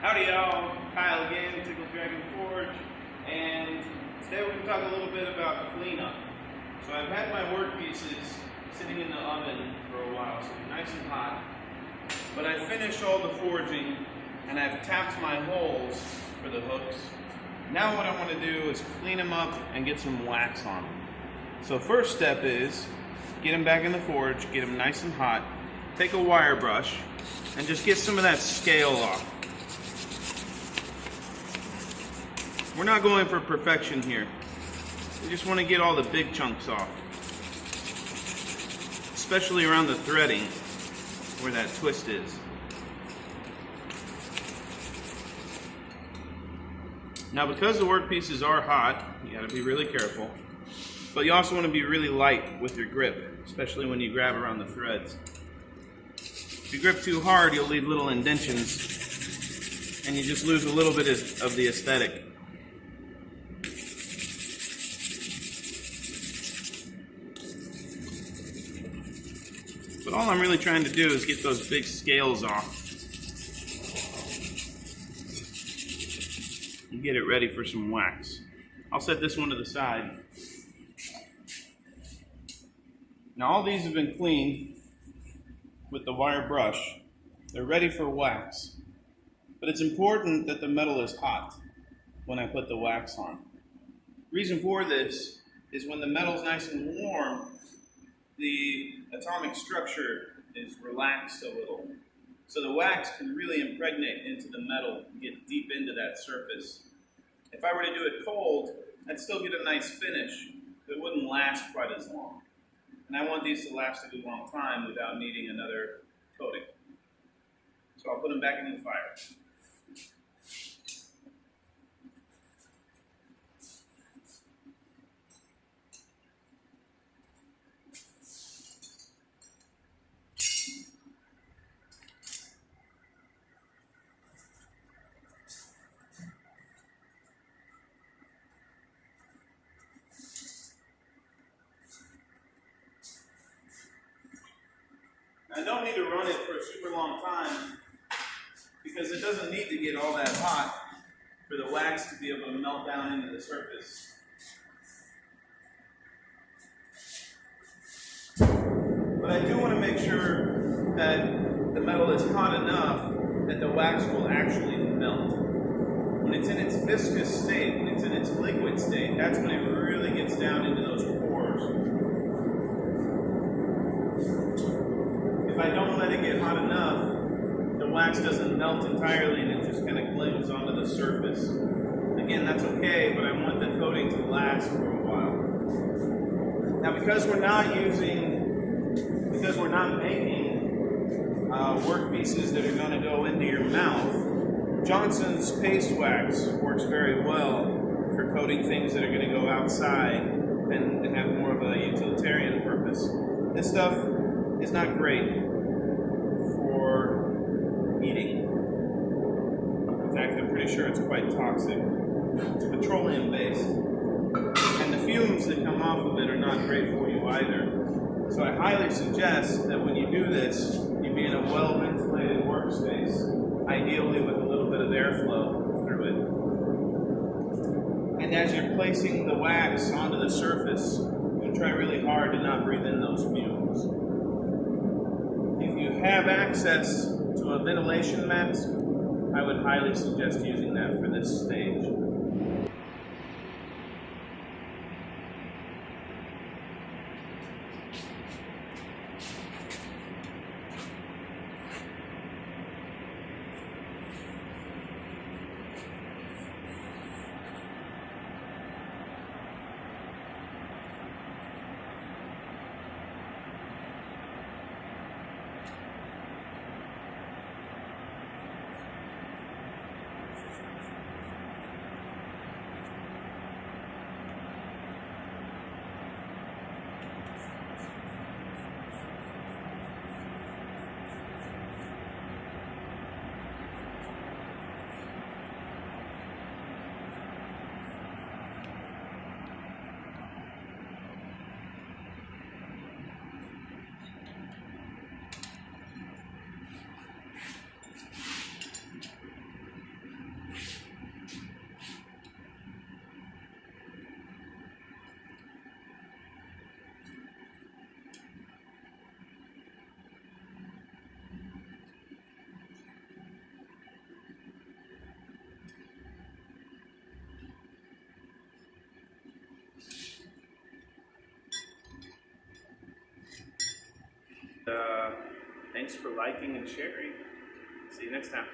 Howdy y'all, Kyle again, Untitled Chapter, and today we're going to talk a little bit about cleanup. So I've had my work pieces sitting in the oven for a while, so they're nice and hot, but I finished all the forging and I've tapped my holes for the hooks. Now what I want to do is clean them up and get some wax on them. So first step is get them back in the forge, get them nice and hot, take a wire brush and just get some of that scale off. We're not going for perfection here. We just want to get all the big chunks off, especially around the threading where that twist is. Now because the work pieces are hot, you got to be really careful, but you also want to be really light with your grip, especially when you grab around the threads. If you grip too hard, you'll leave little indentions and you just lose a little bit of the aesthetic. But all I'm really trying to do is get those big scales off and get it ready for some wax. I'll set this one to the side. Now all these have been cleaned with the wire brush. They're ready for wax. But it's important that the metal is hot when I put the wax on. Reason for this is when the metal's nice and warm, the atomic structure is relaxed a little. So the wax can really impregnate into the metal and get deep into that surface. If I were to do it cold, I'd still get a nice finish, but it wouldn't last quite as long. And I want these to last a good long time without needing another coating. So I'll put them back in the fire. I don't need to run it for a super long time because it doesn't need to get all that hot for the wax to be able to melt down into the surface. But I do want to make sure that the metal is hot enough that the wax will actually melt. When it's in its viscous state, when it's in its liquid state, that's when it really gets down into those pores. If I don't let it get hot enough, the wax doesn't melt entirely and it just kind of clings onto the surface. Again, that's okay, but I want the coating to last for a while. Now because we're not making work pieces that are going to go into your mouth, Johnson's paste wax works very well for coating things that are going to go outside and have more of a utilitarian purpose. This stuff is not great for eating. In fact, I'm pretty sure it's quite toxic. It's petroleum based. And the fumes that come off of it are not great for you either. So I highly suggest that when you do this, you be in a well-ventilated workspace, ideally with a little bit of airflow through it. And as you're placing the wax onto the surface, you try really hard to not breathe in those fumes. If you have access to a ventilation mask, I would highly suggest using that for this stage. Thanks for liking and sharing. See you next time.